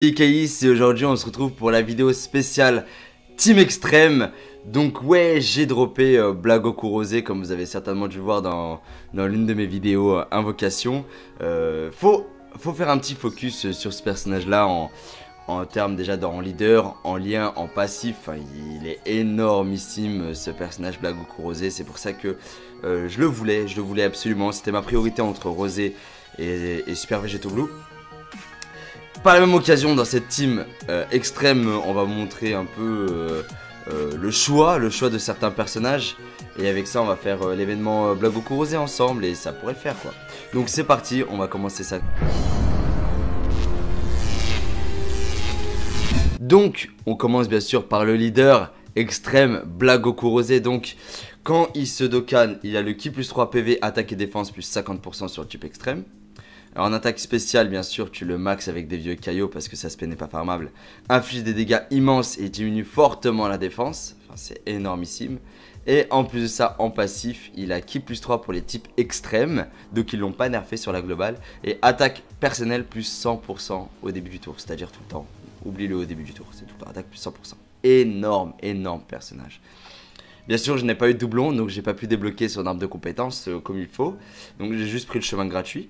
Caïs et aujourd'hui on se retrouve pour la vidéo spéciale Team Extrême. Donc ouais, j'ai droppé Blagoku Rosé comme vous avez certainement dû voir dans l'une de mes vidéos Invocation. Faut faire un petit focus sur ce personnage là en termes déjà en leader, en lien, en passif. Enfin, il est énormissime ce personnage Blagoku Rosé, c'est pour ça que je le voulais absolument. C'était ma priorité entre Rosé et Super Vegeto Blue. Par la même occasion, dans cette team extrême, on va montrer un peu le choix de certains personnages. Et avec ça, on va faire l'événement Blagoku Rosé ensemble et ça pourrait le faire quoi. Donc c'est parti, on va commencer ça. Donc, on commence bien sûr par le leader extrême Blagoku Rosé. Donc, quand il se dokkan, il a le ki plus 3 PV, attaque et défense plus 50% sur le type extrême. Alors en attaque spéciale, bien sûr, tu le max avec des vieux caillots parce que ça se n'est pas farmable. Inflige des dégâts immenses et diminue fortement la défense. Enfin, c'est énormissime. Et en plus de ça, en passif, il a ki plus 3 pour les types extrêmes. Donc ils l'ont pas nerfé sur la globale. Et attaque personnelle plus 100% au début du tour. C'est-à-dire tout le temps. Oublie-le au début du tour. C'est tout le temps. Attaque plus 100%. Énorme, énorme personnage. Bien sûr, je n'ai pas eu de doublon. Donc j'ai pas pu débloquer son arbre de compétences comme il faut. Donc j'ai juste pris le chemin gratuit.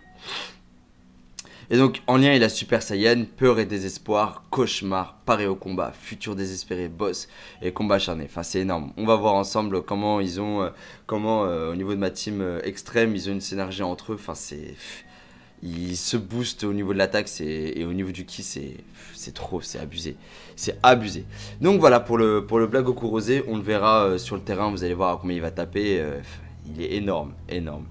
Et donc en lien il a Super Saiyan, peur et désespoir, cauchemar, paré au combat, futur désespéré, boss et combat acharné. Enfin c'est énorme. On va voir ensemble comment ils ont, au niveau de ma team extrême, ils ont une synergie entre eux. Enfin c'est, ils se boostent au niveau de l'attaque et au niveau du ki c'est trop, c'est abusé. C'est abusé. Donc voilà pour le Blagoku Rosé, on le verra sur le terrain, vous allez voir à combien il va taper. Il est énorme, énorme.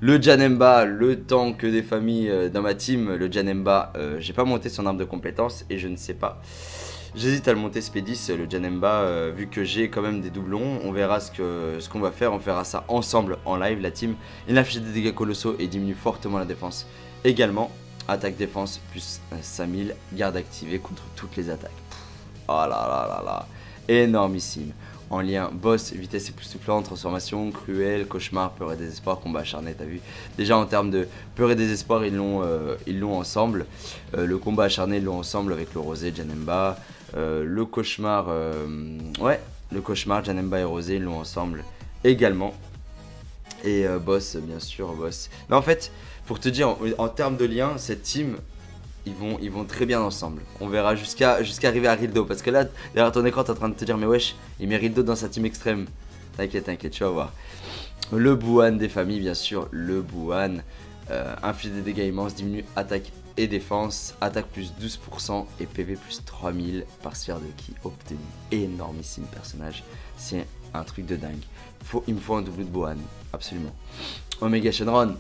Le Janemba, le tank des familles dans ma team, le Janemba, j'ai pas monté son arbre de compétences et je ne sais pas. J'hésite à le monter SP10, le Janemba, vu que j'ai quand même des doublons. On verra ce qu'on va faire, on fera ça ensemble en live, la team. Il affiche des dégâts colossaux et diminue fortement la défense. Également, attaque défense plus 5000, garde activée contre toutes les attaques. Oh là là là là, énormissime. En lien, boss, vitesse époustouflante, transformation, cruel, cauchemar, peur et désespoir, combat acharné, t'as vu. Déjà en termes de peur et désespoir, ils l'ont ensemble. Le combat acharné, ils l'ont ensemble avec le Rosé, Janemba. Le cauchemar, le cauchemar, Janemba et Rosé, ils l'ont ensemble également. Et boss, bien sûr, boss. Mais en fait, pour te dire, en termes de lien, cette team... Ils vont très bien ensemble. On verra jusqu'à arriver à Rildo. Parce que là, derrière ton écran, t'es en train de te dire, mais wesh, il met Rildo dans sa team extrême. T'inquiète, t'inquiète, tu vas voir. Le Buan des familles, bien sûr. Le Buan. Inflige des dégâts immenses, diminue attaque et défense. Attaque plus 12% et PV plus 3000 par sphère de ki obtenu. Énormissime personnage. C'est un truc de dingue. Il me faut un double de Buan. Absolument. Omega Shenron.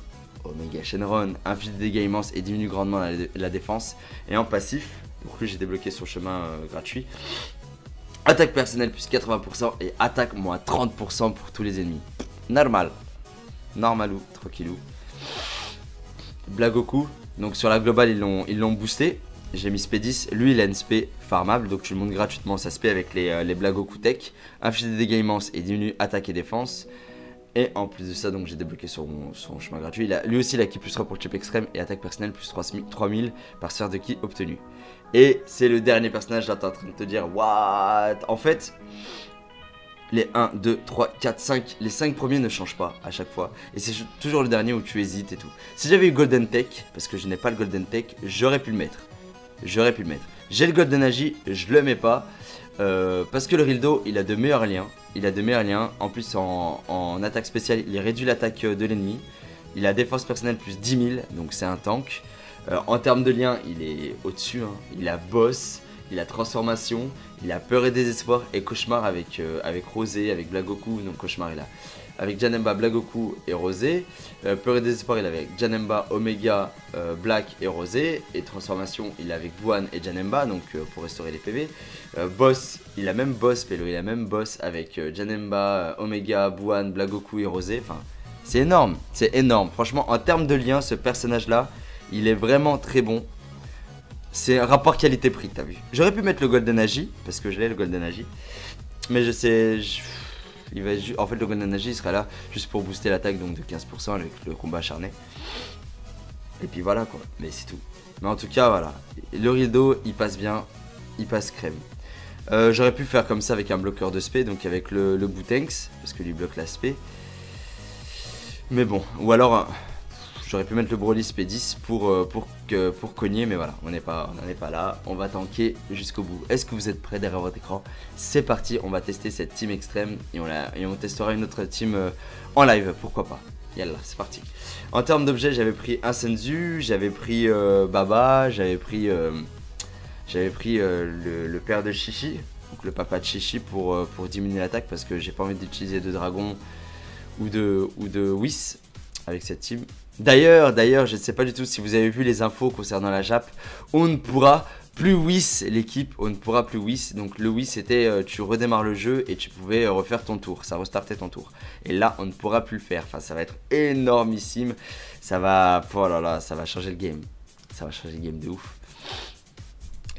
Omega Shenron, inflige des dégâts immenses et diminue grandement la défense. Et en passif, donc lui j'ai débloqué son chemin gratuit. Attaque personnelle plus 80% et attaque moins 30% pour tous les ennemis. Normal. Normalou, tranquillou. Blagoku, donc sur la globale ils l'ont boosté. J'ai mis SP10, lui il a une SP farmable, donc tu le montes gratuitement sa SP avec les Blagoku Tech. Inflige des dégâts immenses et diminue attaque et défense. Et en plus de ça, donc j'ai débloqué son chemin gratuit. Lui aussi, il a ki plus 3 pour le chip extrême et attaque personnelle plus 3000 par sphère de ki obtenu. Et c'est le dernier personnage, là t'es en train de te dire, what? En fait, les 1, 2, 3, 4, 5, les 5 premiers ne changent pas à chaque fois. Et c'est toujours le dernier où tu hésites et tout. Si j'avais eu Golden Tech, parce que je n'ai pas le Golden Tech, j'aurais pu le mettre. J'ai le Golden Agi, je le mets pas. Parce que le Rildo, il a de meilleurs liens. En plus, en attaque spéciale, il réduit l'attaque de l'ennemi. Il a défense personnelle plus 10 000, donc c'est un tank. En termes de liens, il est au-dessus. Hein. Il a boss, il a transformation, il a peur et désespoir et cauchemar avec Rosé, avec Blagoku. Donc cauchemar, il a avec Janemba, Blagoku et Rosé. Peur et désespoir, il a avec Janemba, Omega, Black et Rosé. Et transformation, il a avec Buan et Janemba, donc pour restaurer les PV. Boss, il a même boss, Pélo, il a même boss avec Janemba, Omega, Buan, Blagoku et Rosé. Enfin, c'est énorme, c'est énorme. Franchement, en termes de lien, ce personnage-là, il est vraiment très bon. C'est un rapport qualité-prix, t'as vu. J'aurais pu mettre le Golden Agi, parce que je l'ai le Golden Agi. Mais je sais... en fait le Golden Agi il sera là juste pour booster l'attaque donc de 15% avec le combat acharné. Et puis voilà quoi, mais c'est tout. Mais en tout cas, voilà. Le Rildo, il passe bien, il passe crème. J'aurais pu faire comme ça avec un bloqueur de spé, donc avec le Boutenx, parce que lui bloque la spé. Mais bon, ou alors j'aurais pu mettre le Broly spé 10 pour cogner, mais voilà, on n'en est pas là, on va tanker jusqu'au bout. Est-ce que vous êtes prêts derrière votre écran? C'est parti, on va tester cette team extrême et on testera une autre team en live, pourquoi pas. Yallah, c'est parti. En termes d'objets, j'avais pris un Senzu, j'avais pris Baba, j'avais pris le père de Chichi, donc le papa de Chichi pour diminuer l'attaque parce que j'ai pas envie d'utiliser de dragon ou de Whis avec cette team. D'ailleurs, je ne sais pas du tout si vous avez vu les infos concernant la Jap, on ne pourra plus Whis l'équipe, on ne pourra plus Whis. Donc le Whis c'était tu redémarres le jeu et tu pouvais refaire ton tour, ça restartait ton tour. Et là on ne pourra plus le faire, enfin ça va être énormissime, ça va, oh là là, ça va changer le game, ça va changer le game de ouf.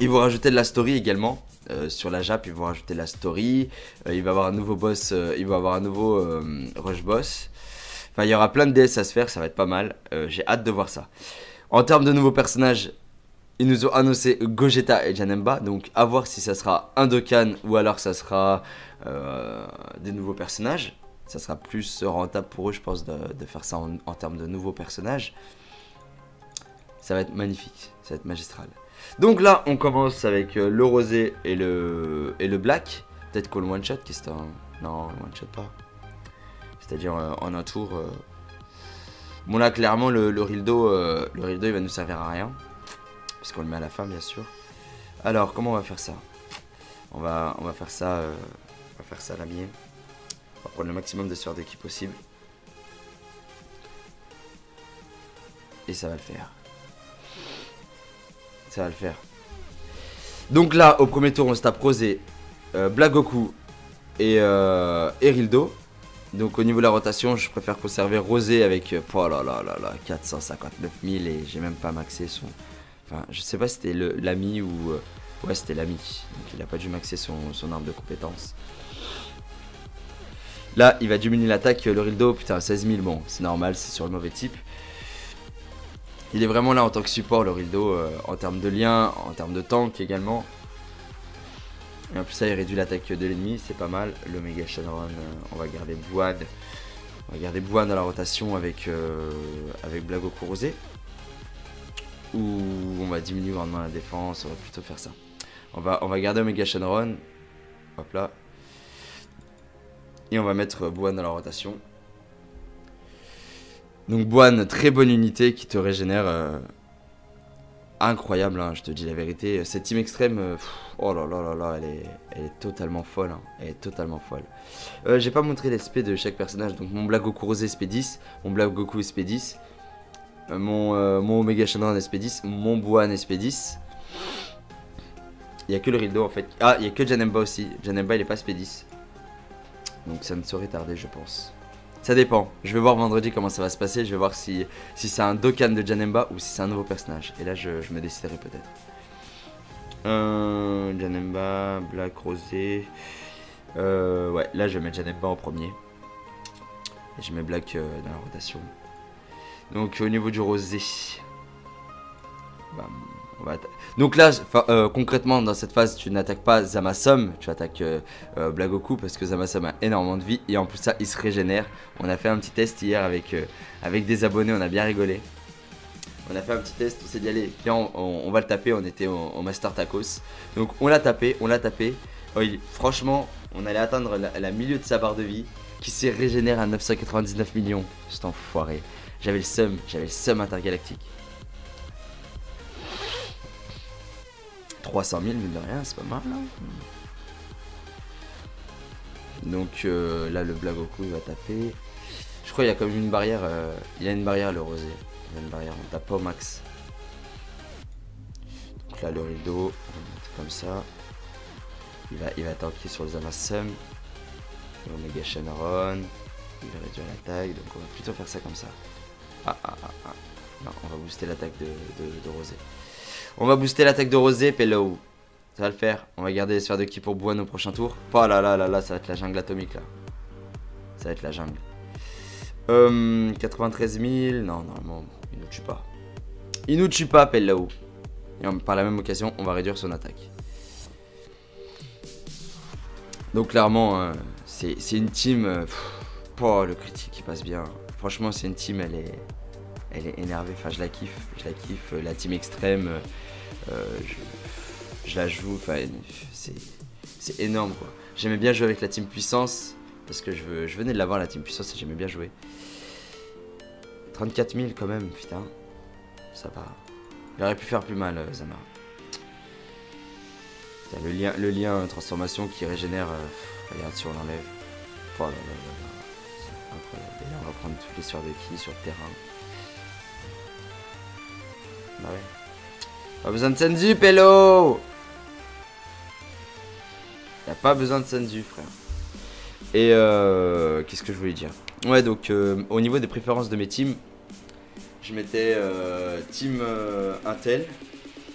Ils vont rajouter de la story également. Sur la Jap, ils vont rajouter de la story. Il va y avoir un nouveau boss, il va y avoir un nouveau rush boss. Enfin, il y aura plein de DS à se faire, ça va être pas mal. J'ai hâte de voir ça. En termes de nouveaux personnages, ils nous ont annoncé Gogeta et Janemba. Donc, à voir si ça sera un Dokkan ou alors ça sera des nouveaux personnages. Ça sera plus rentable pour eux, je pense, de faire ça en termes de nouveaux personnages. Ça va être magnifique, ça va être magistral. Donc là, on commence avec le rosé et le black. Peut-être qu'on le one-shot, qu'est-ce que c'est? Non, le one-shot pas. C'est-à-dire en un tour. Bon là, clairement, le Rildo, il va nous servir à rien. Parce qu'on le met à la fin, bien sûr. Alors, comment on va faire ça? On va faire ça, à la mienne. On va prendre le maximum de sphères d'équipe possible. Et ça va le faire. Ça va le faire. Donc là, au premier tour, on se tape Rosé, Black Goku et Rildo. Donc au niveau de la rotation, je préfère conserver Rosé avec oh là là là là, 459 000 et j'ai même pas maxé son... Enfin, je sais pas si c'était l'ami ou... ouais, c'était l'ami. Donc il a pas dû maxer son arbre de compétences. Là, il va diminuer l'attaque, le Rildo, putain, 16 000, bon, c'est normal, c'est sur le mauvais type. Il est vraiment là en tant que support, le Rildo, en termes de lien, en termes de tank également. Et en plus ça, il réduit l'attaque de l'ennemi, c'est pas mal. Le Mega Shenron, on va garder Buan. On va garder Buan dans la rotation avec Black Goku Rosé. Ou on va diminuer grandement la défense, on va plutôt faire ça. On va garder Omega Shenron. Hop là. Et on va mettre Buan dans la rotation. Donc Buan, très bonne unité qui te régénère. Incroyable, hein, je te dis la vérité. Cette team extrême, oh là là là là, elle est totalement folle. Hein, elle est totalement folle. J'ai pas montré les SP de chaque personnage. Donc mon Black Goku Rosé SP10, mon Black Goku SP10, mon Omega Shenron SP10, mon Buan SP10. Il y a que le Rildo en fait. Ah, il y a que Janemba aussi. Janemba il est pas SP10. Donc ça ne saurait tarder, je pense. Ça dépend, je vais voir vendredi comment ça va se passer, je vais voir si c'est un Dokkan de Janemba ou si c'est un nouveau personnage. Et là je me déciderai peut-être. Janemba, Black, Rosé. Ouais, là je vais mettre Janemba en premier. Et je mets Black dans la rotation. Donc au niveau du Rosé. Bam. Donc là, concrètement, dans cette phase, tu n'attaques pas Zamasom, tu attaques Black Goku parce que Zamasom a énormément de vie et en plus ça, il se régénère. On a fait un petit test hier avec des abonnés, on a bien rigolé. On a fait un petit test, on s'est dit allez, viens, on va le taper, on était au Master Tacos. Donc on l'a tapé. Oh, franchement, on allait atteindre la milieu de sa barre de vie qui s'est régénère à 999 millions. Cet enfoiré. J'avais le seum intergalactique. 300 000, mine de rien, c'est pas mal. Hein. Donc là, le Black Goku il va taper. Je crois qu'il y a comme une barrière. Il y a une barrière, le Rosé. Il y a une barrière, on tape pas au max. Donc là, le Rildo, on va mettre comme ça. Il va tanker sur le Zamasom. Le Omega Shenron. Il va réduire l'attaque. Donc on va plutôt faire ça comme ça. Non, on va booster l'attaque de Rosé. On va booster l'attaque de Rosé, Pello. Ça va le faire. On va garder les sphères de ki pour Buan au prochain tour. Oh là là là là, ça va être la jungle atomique là. Ça va être la jungle. 93 000. Non, normalement, il ne tue pas. Il nous tue pas, Pelao. Et par la même occasion, on va réduire son attaque. Donc clairement, c'est une team... oh, le critique qui passe bien. Franchement, c'est une team, elle est énervée. Enfin, je la kiffe. La team extrême, je la joue. Enfin, c'est énorme, quoi. J'aimais bien jouer avec la team puissance. Parce que je venais de l'avoir, la team puissance, et j'aimais bien jouer. 34 000 quand même, putain. Ça va. Il aurait pu faire plus mal, Zama. Putain, le lien transformation qui régénère... regarde si on l'enlève. Oh là là là là. C'est incroyable. Et là, on va prendre toutes les sphères de ki sur le terrain. Bah ouais. Pas besoin de Senzu, Pello. Y'a pas besoin de Senzu, frère. Et qu'est-ce que je voulais dire? Ouais, donc au niveau des préférences de mes teams, je mettais team Intel.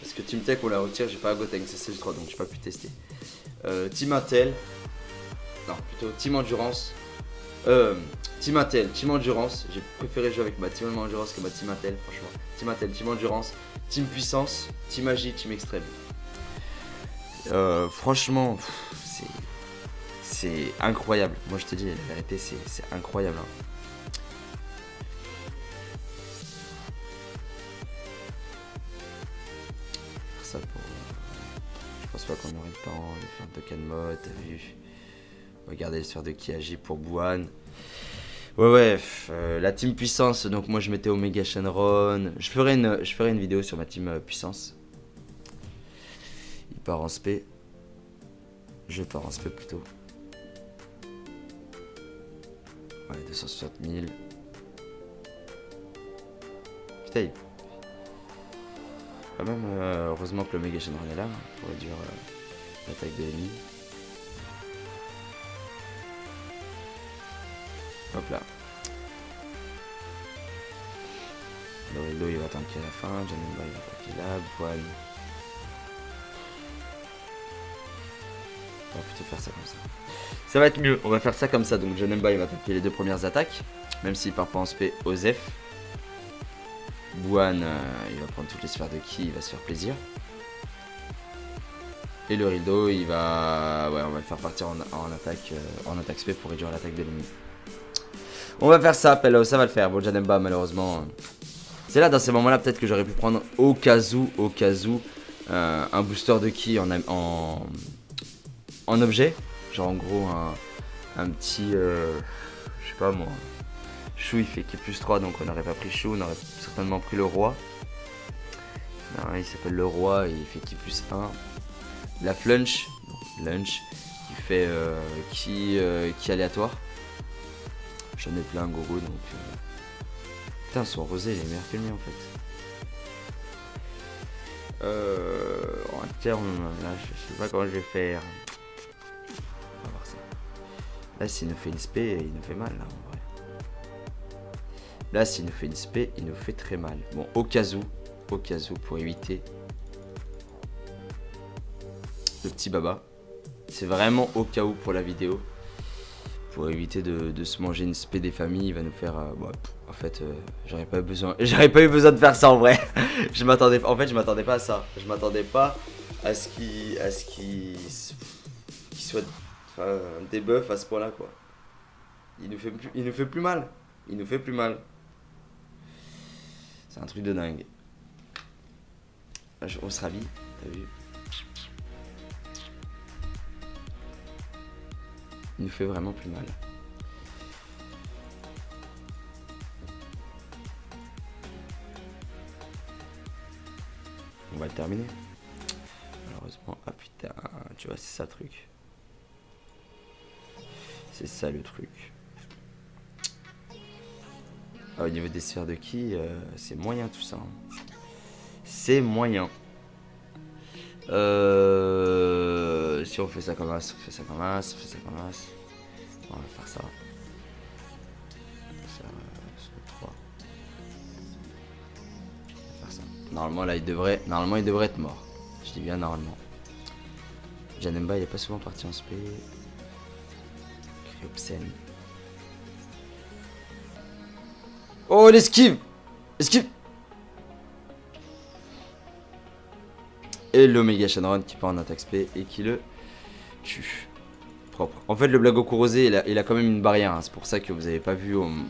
Parce que Team Tech on la retire, j'ai pas à Gotenks CCG3 donc j'ai pas pu tester. Team Intel. Non, plutôt Team Endurance. Team Intel, Team Endurance. J'ai préféré jouer avec ma Team Endurance que ma Team Intel, franchement. Team Intel, Team Endurance, Team Puissance, Team Magie, Team Extrême. Franchement, c'est incroyable. Moi je te dis, la vérité, c'est incroyable. Hein. Ça pour... Je pense pas qu'on aurait le temps de faire un token mode, t'as vu. Regardez le sphère de qui agit pour Buan. Ouais, la team puissance, donc moi je mettais Omega Shenron. Je ferai une vidéo sur ma team puissance. Il part en spé. Je pars en spé plutôt. Ouais, 260 000. Putain, quand même, heureusement que l'Omega Shenron est là pour réduire l'attaque de l'ennemi. Hop là. Lorido il va tanker à la fin, Janemba il va tanker là, Buan. On va plutôt faire ça comme ça. Ça va être mieux, on va faire ça comme ça. Donc Janemba il va tanker les deux premières attaques, même s'il part pas en spé, Osef. Buan il va prendre toutes les sphères de ki, il va se faire plaisir. Et le Rido il va... Ouais, on va le faire partir en attaque spé pour réduire l'attaque de l'ennemi. On va faire ça, Pello, ça va le faire. Bon, Janemba, malheureusement. C'est là, dans ces moments-là, peut-être que j'aurais pu prendre au cas où, un booster de ki en objet. Genre, en gros, un petit. Je sais pas moi. Chou, il fait qui est plus 3, donc on n'aurait pas pris Chou, on aurait certainement pris le roi. Non, il s'appelle le roi et il fait qui plus 1. La Flunch, Lunch, qui fait qui aléatoire. J'en ai plein, Gogo, donc... Putain, son rosé, il est meilleur que le mien, en fait. En terme, là, je sais pas comment je vais faire. On va voir ça. Là, s'il nous fait une spé, il nous fait mal, là, en vrai. Là, s'il nous fait une spé, il nous fait très mal. Bon, au cas où, pour éviter le petit baba. C'est vraiment au cas où pour la vidéo. Pour éviter de se manger une spé des familles, il va nous faire... bon, en fait, j'aurais pas eu besoin de faire ça en vrai. Je m'attendais pas à ça. Je m'attendais pas à ce qu'il soit un debuff à ce point-là, quoi. Il nous fait plus mal. Il nous fait plus mal. C'est un truc de dingue. On se ravit, t'as vu? Il nous fait vraiment plus mal. On va le terminer. Malheureusement. Ah putain, tu vois, c'est ça le truc. C'est ça le truc. Ah, au niveau des sphères de ki, c'est moyen tout ça. Hein. C'est moyen. Si on fait ça comme as, on fait ça comme as, on fait ça comme as. On va faire ça. Ça, 3. On va faire ça. Normalement là il devrait être mort. Je dis bien normalement. Janemba il est pas souvent parti en spé. Cryopsen. Oh l'esquive. Esquive. Et l'Omega Shenron qui part en attaque spé et qui le tue. Propre. En fait, le Blagoku Rosé, il a quand même une barrière. Hein. C'est pour ça que vous n'avez pas vu, on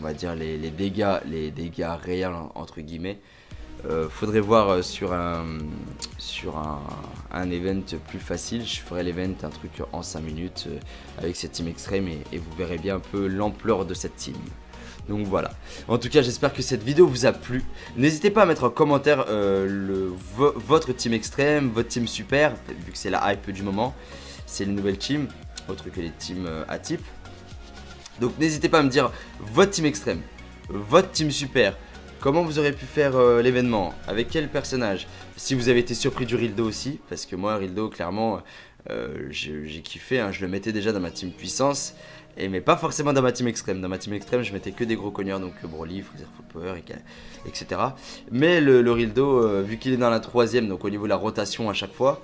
va dire, les dégâts réels, entre guillemets. Faudrait voir sur un event plus facile. Je ferai l'event un truc en 5 minutes avec cette team extrême et vous verrez bien un peu l'ampleur de cette team. Donc voilà. En tout cas, j'espère que cette vidéo vous a plu. N'hésitez pas à mettre en commentaire votre team extrême, votre team super, vu que c'est la hype du moment. C'est les nouvelles teams, autre que les teams à type. Donc n'hésitez pas à me dire votre team extrême, votre team super. Comment vous aurez pu faire l'événement? Avec quel personnage? Si vous avez été surpris du Rildo aussi, parce que moi, Rildo, clairement, j'ai kiffé. Hein, je le mettais déjà dans ma team puissance, mais pas forcément dans ma team extrême. Dans ma team extrême, je mettais que des gros cogneurs, donc Broly, Freezer Full Power, etc. Mais le Rildo, vu qu'il est dans la 3ème, donc au niveau de la rotation à chaque fois,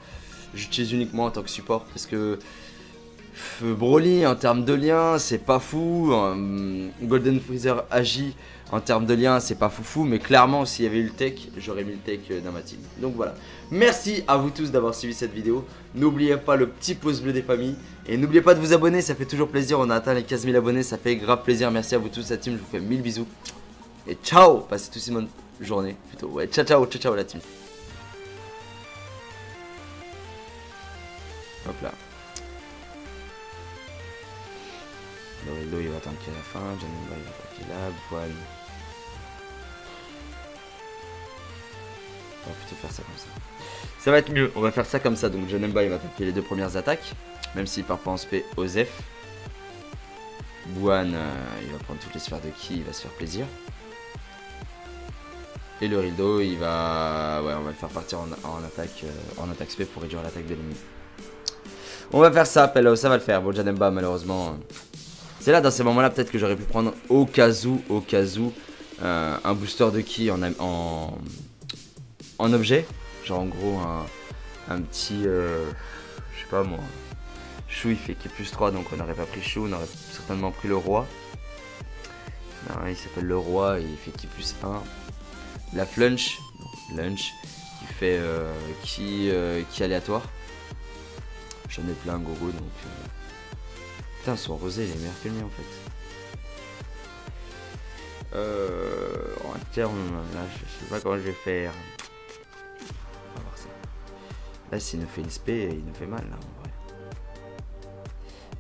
j'utilise uniquement en tant que support, parce que Broly, en termes de lien, c'est pas fou. Golden Freezer agit. En termes de lien, c'est pas foufou, mais clairement, s'il y avait eu le tech, j'aurais mis le tech dans ma team. Donc voilà. Merci à vous tous d'avoir suivi cette vidéo. N'oubliez pas le petit pouce bleu des familles. Et n'oubliez pas de vous abonner, ça fait toujours plaisir. On a atteint les 15 000 abonnés, ça fait grave plaisir. Merci à vous tous, la team. Je vous fais 1000 bisous. Et ciao. Passez tous une bonne journée. Plutôt. Ouais, ciao, ciao, ciao, ciao, la team. Hop là. Le Rildo, il va tanker à la fin. Janemba, il va tanker là. Voilà. On va plutôt faire ça comme ça. Ça va être mieux, on va faire ça comme ça. Donc Janemba il va attaquer les 2 premières attaques. Même s'il part pas en spé, Osef. Buan il va prendre toutes les sphères de ki, il va se faire plaisir. Et le Rildo il va... Ouais, on va le faire partir en attaque spé pour réduire l'attaque de l'ennemi. On va faire ça, Pello, ça va le faire. Bon, Janemba malheureusement... C'est là dans ces moments là peut-être que j'aurais pu prendre au cas où un booster de ki en objet, genre en gros un petit, je sais pas moi, Chou il fait qui est plus 3 donc on n'aurait pas pris Chou, on aurait certainement pris le roi. Non, il s'appelle le roi et il fait qui plus 1. La Flunch, Lunch, qui fait qui aléatoire. J'en ai plein Gogo donc... Putain son rosé il est meilleur que le mien en fait. En termes, là je sais pas comment je vais faire. On va voir ça. Là s'il nous fait une spé, il nous fait mal là en vrai.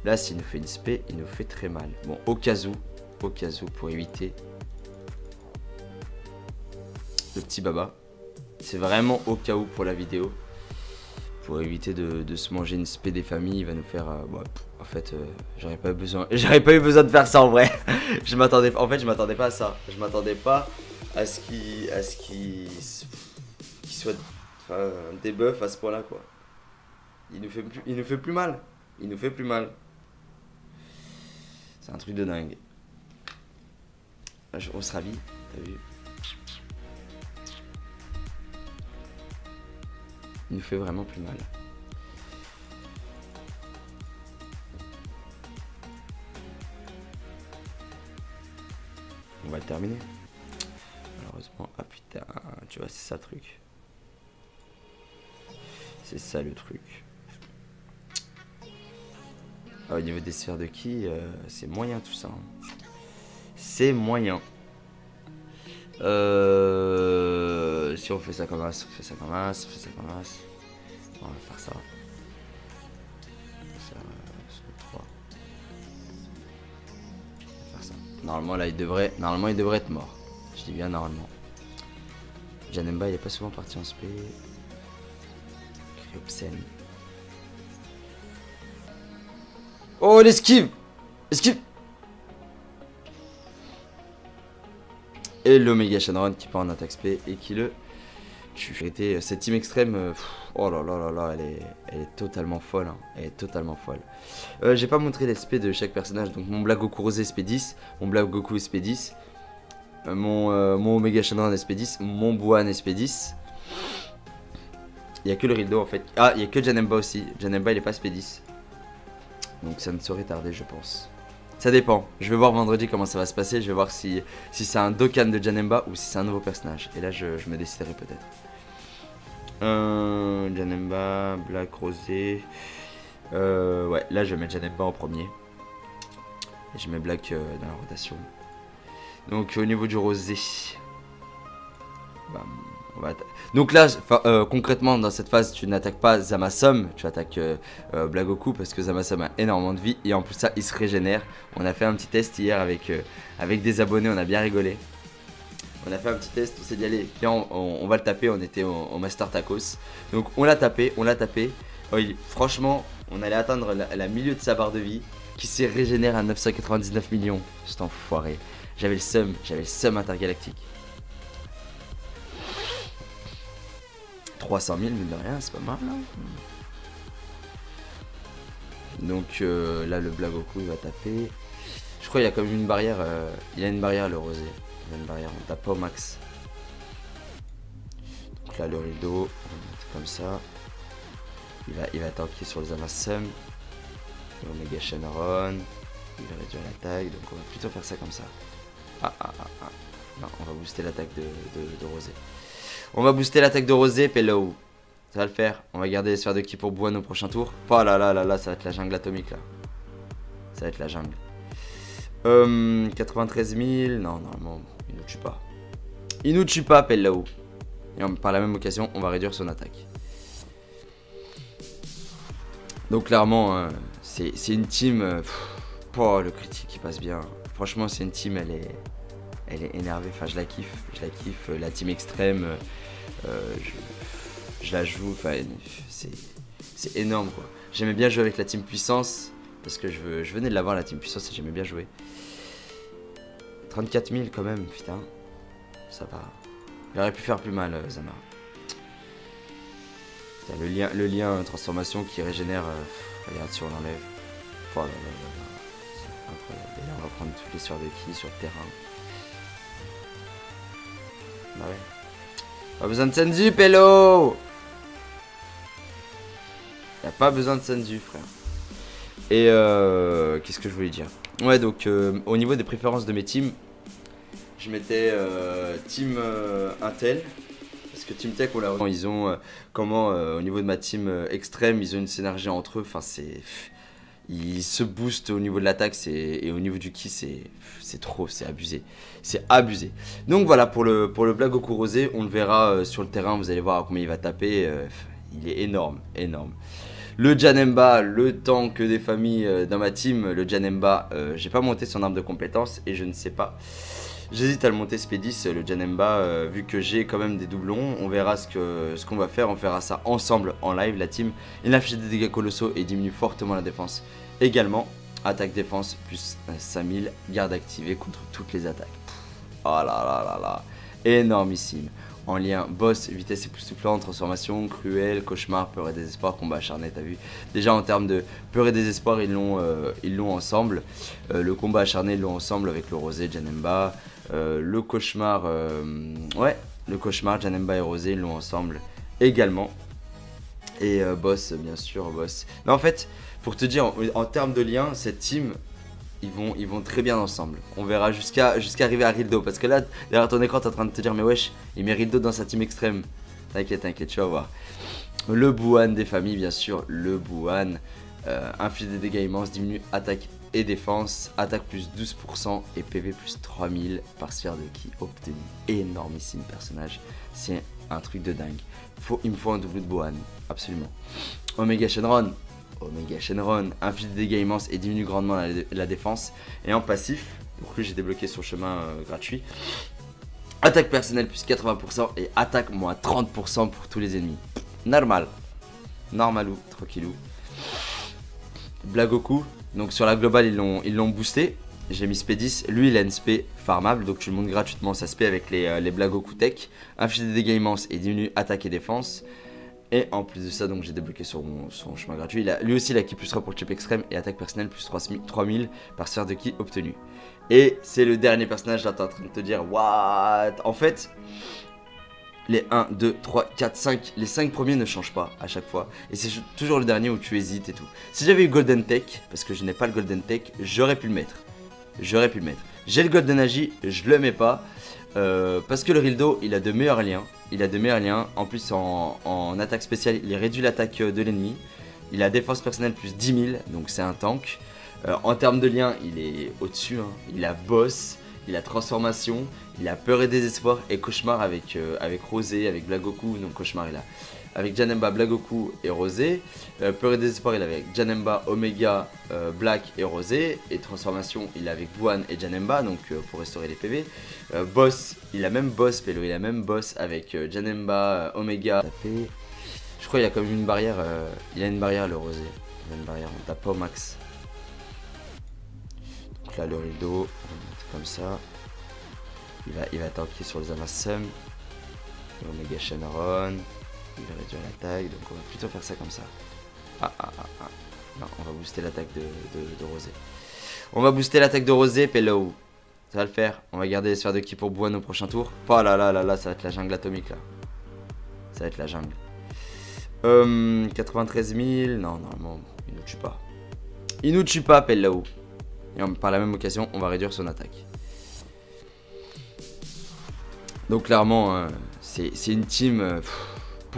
Là s'il nous fait une spé, il nous fait très mal. Bon au cas où pour éviter le petit baba. C'est vraiment au cas où pour la vidéo. Pour éviter de se manger une spé des familles, il va nous faire... bon, en fait, j'aurais pas eu besoin de faire ça en vrai. Je m'attendais pas à ça. Je m'attendais pas à ce qu'il soit un debuff à ce point là quoi. Il nous fait plus mal. Il nous fait plus mal. C'est un truc de dingue. On se ravit, t'as vu? Il nous fait vraiment plus mal. On va le terminer. Malheureusement. Ah putain, tu vois, c'est ça le truc. C'est ça le truc. Ah, au niveau des sphères de ki, c'est moyen tout ça. Hein. C'est moyen. Si on fait ça comme as, on fait ça comme as, on fait ça comme as. On va faire ça. Ça sur 3. On va faire ça. Normalement là il devrait être mort. Je dis bien normalement. Janemba il est pas souvent parti en spé. Obscène. Oh l'esquive. Esquive. Et l'Omega Shenron qui part en attaque spé et qui le tue. Cette team extrême, oh là là là là, elle est totalement folle. Hein. Elle est totalement folle. J'ai pas montré les SP de chaque personnage. Donc mon Blagoku Rosé SP10, mon Blagoku SP10, mon Omega Shenron SP10, mon Buan SP10. Il n'y a que le Rildo en fait. Ah, il n'y a que Janemba aussi. Janemba il est pas SP10. Donc ça ne saurait tarder je pense. Ça dépend. Je vais voir vendredi comment ça va se passer. Je vais voir si c'est un Dokkan de Janemba ou si c'est un nouveau personnage. Et là, je me déciderai peut-être. Janemba, Black, Rosé. Ouais, là je vais mettre Janemba en premier. Et je mets Black dans la rotation. Donc au niveau du rosé. Bam, donc là, concrètement dans cette phase, tu n'attaques pas Zamasom, tu attaques Blagoku parce que Zamasom a énormément de vie et en plus ça il se régénère. On a fait un petit test hier avec des abonnés, on a bien rigolé. On a fait un petit test, on s'est dit allez, viens, on va le taper, on était au Master Tacos. Donc on l'a tapé. Oh, franchement, on allait atteindre la milieu de sa barre de vie qui s'est régénère à 999 millions. Cet enfoiré. J'avais le seum intergalactique. 300 000, mine de rien, c'est pas mal. Hein. Donc là, le Blagoku il va taper. Je crois qu'il y a comme une barrière. Il a une barrière, le rosé. Il a une barrière, on tape pas au max. Donc là, le rideau, on va mettre comme ça. Il va tanker sur le Zamasom. Omega Shenron. Il va réduire l'attaque, donc on va plutôt faire ça comme ça. Non, on va booster l'attaque de Rosé. On va booster l'attaque de Rosé, Pello. Ça va le faire. On va garder les sphères de ki pour Buan au prochain tour. Oh là là là là, ça va être la jungle atomique là. Ça va être la jungle. 93 000. Non, normalement, il nous tue pas. Il nous tue pas, Pello. Et par la même occasion, on va réduire son attaque. Donc clairement, c'est une team. Oh, le critique qui passe bien. Franchement, c'est une team, elle est énervée. Enfin, je la kiffe. La team extrême, je la joue. Enfin, c'est énorme quoi. J'aimais bien jouer avec la team puissance parce que je venais de l'avoir la team puissance et j'aimais bien jouer. 34 000 quand même, putain. Ça va. Il aurait pu faire plus mal, Zama. Le lien transformation qui régénère. Regarde si on l'enlève. Oh là là là là. C'est incroyable. Et là on va prendre toutes les sphères de ki sur le terrain. Bah ouais. Pas besoin de Senzu, Pello. Y'a pas besoin de Senzu, frère. Et qu'est-ce que je voulais dire? Ouais, donc au niveau des préférences de mes teams, je mettais team Intel. Parce que Team Tech, ils ont au niveau de ma team extrême, ils ont une synergie entre eux. Enfin, ils se boostent au niveau de l'attaque et au niveau du ki, c'est trop, c'est abusé. C'est abusé. Donc voilà, pour le Blagoku Rosé, on le verra sur le terrain. Vous allez voir combien il va taper. Il est énorme, énorme. Le Janemba, le tank des familles dans ma team, le Janemba, j'ai pas monté son arbre de compétences et je ne sais pas. J'hésite à le monter SP10, le Janemba, vu que j'ai quand même des doublons. On verra ce qu'on va faire, on fera ça ensemble en live, la team. Il affiche des dégâts colossaux et diminue fortement la défense. Également, attaque défense plus 5000, garde activée contre toutes les attaques. Oh là là là là, énormissime. En lien, boss, vitesse époustouflante, transformation, cruel, cauchemar, peur et désespoir, combat acharné, t'as vu. Déjà en termes de peur et désespoir, ils l'ont ensemble. Le combat acharné, ils l'ont ensemble avec le rosé, Janemba. Le cauchemar, le cauchemar, Janemba et Rosé, ils l'ont ensemble également. Et boss, bien sûr, boss. Mais en fait, pour te dire, en termes de lien, cette team, ils vont très bien ensemble. On verra jusqu'à arriver à Rildo. Parce que là, derrière ton écran, t'es en train de te dire, mais wesh, il met Rildo dans sa team extrême. T'inquiète, t'inquiète, tu vas voir. Le Buan des familles, bien sûr, le Buan. Inflige des dégâts immenses, diminue attaque et défense, attaque plus 12% et PV plus 3000 par sphère de ki obtenu. Énormissime personnage, c'est un truc de dingue. Il me faut un double de Buan, absolument. Omega Shenron, inflige des dégâts immenses et diminue grandement la défense. Et en passif, donc lui j'ai débloqué son chemin gratuit. Attaque personnelle plus 80% et attaque moins 30% pour tous les ennemis. Normalou, tranquillou. Blagoku, donc sur la globale ils l'ont boosté. J'ai mis SP10, lui il a une SP farmable, donc tu le montes gratuitement sa SP avec les Blagoku Tech. Inflige des dégâts immenses et diminue attaque et défense. Et en plus de ça, donc j'ai débloqué son chemin gratuit. Lui aussi il a ki plus 3 pour le chip extrême et attaque personnelle plus 3000 par sphère de ki obtenu. Et c'est le dernier personnage, là t'es en train de te dire what. En fait, les 1, 2, 3, 4, 5, les 5 premiers ne changent pas à chaque fois. Et c'est toujours le dernier où tu hésites et tout. Si j'avais eu Golden Tech, parce que je n'ai pas le Golden Tech, j'aurais pu le mettre. J'ai le Golden Agi, je le mets pas. Parce que le Rildo, il a de meilleurs liens. En plus, en attaque spéciale, il réduit l'attaque de l'ennemi. Il a défense personnelle plus 10 000, donc c'est un tank. En termes de liens, il est au-dessus. Hein. Il a boss, il a transformation, il a peur et désespoir et cauchemar avec Rosé, avec Blagoku. Donc cauchemar, il a avec Janemba, Blagoku et Rosé. Peur et désespoir, il a avec Janemba, Omega, Black et Rosé. Et transformation, il a avec Buan et Janemba, donc pour restaurer les PV. Boss, il a même boss, Pelo, il a même boss avec Janemba, Omega. Je crois qu'il a quand même une barrière. Il a une barrière, le Rosé. Il a une barrière, on tape pas au max. Donc là, le Rildo, on va le mettre comme ça. Il va tanker sur les Amassum. Omega Shenron. Il va réduire l'attaque, donc on va plutôt faire ça comme ça. Non, on va booster l'attaque de Rosé. On va booster l'attaque de Rosé, Pelo. Ça va le faire. On va garder les sphères de ki pour Buan au prochain tour. Oh là là là là, ça va être la jungle atomique là. Ça va être la jungle. 93 000. Non, normalement, il nous tue pas. Il nous tue pas, Pelo. Et par la même occasion, on va réduire son attaque. Donc clairement, c'est une team...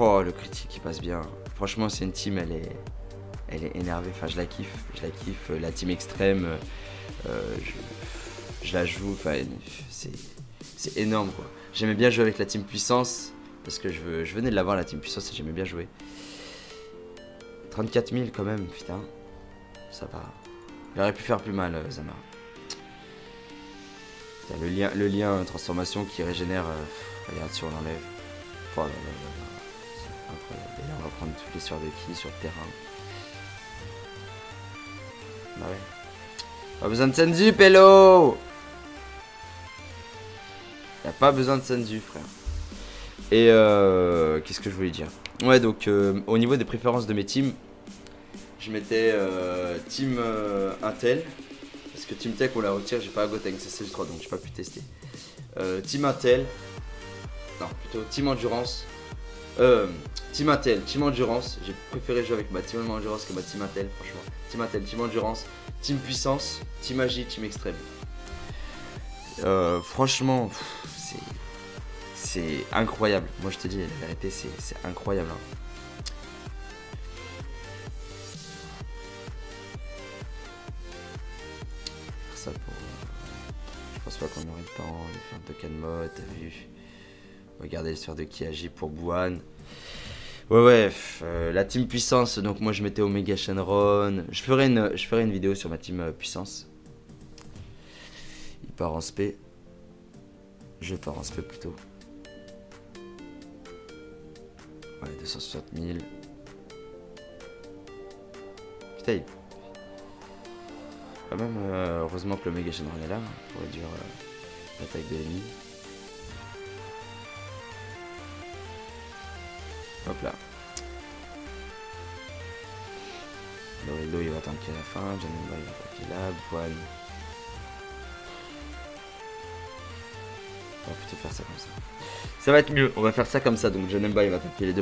Oh, le critique qui passe bien. Franchement, c'est une team, elle est énervée. Enfin, je la kiffe. La team extrême, je la joue. Enfin, c'est énorme, quoi. J'aimais bien jouer avec la team puissance. Parce que je venais de l'avoir, la team puissance, et j'aimais bien jouer. 34 000 quand même, putain. Ça va. Il aurait pu faire plus mal, Zama. Putain, le lien transformation qui régénère. Regarde si on l'enlève. Oh là là là là. Incroyable. Et là, on va prendre toutes les sphères de ki sur le terrain. Bah ouais. Pas besoin de Senzu, Pelo. Y'a pas besoin de Senzu, frère. Et qu'est-ce que je voulais dire? Ouais, donc au niveau des préférences de mes teams, je mettais team Intel. Parce que Team Tech, on la retire, j'ai pas Gotenks CCL3, donc j'ai pas pu tester. Team Intel. Non, plutôt Team Endurance. Team Intel, Team Endurance. J'ai préféré jouer avec ma Team Endurance que ma Team Intel, franchement. Team Intel, Team Endurance, Team Puissance, Team Magie, Team Extrême. Franchement, c'est incroyable. Moi je te dis la vérité, c'est incroyable. Hein. Ça pour, je pense pas qu'on aurait le temps de faire un token mode, t'as vu. Regardez le sphère de ki agit pour Buan. Ouais, la team puissance, donc moi je mettais Omega Shenron. Je ferai une vidéo sur ma team puissance. Il part en spé. Je pars en spé plutôt. Ouais, 260 000. Putain, quand même, heureusement que l'Omega Shenron est là pour réduire l'attaque de l'ennemi. Hop là. Le Rildo il va tanker à la fin, Janemba il va tanker là, Buan. On va plutôt faire ça comme ça. Ça va être mieux, on va faire ça comme ça, donc Janemba il va tanker les deux.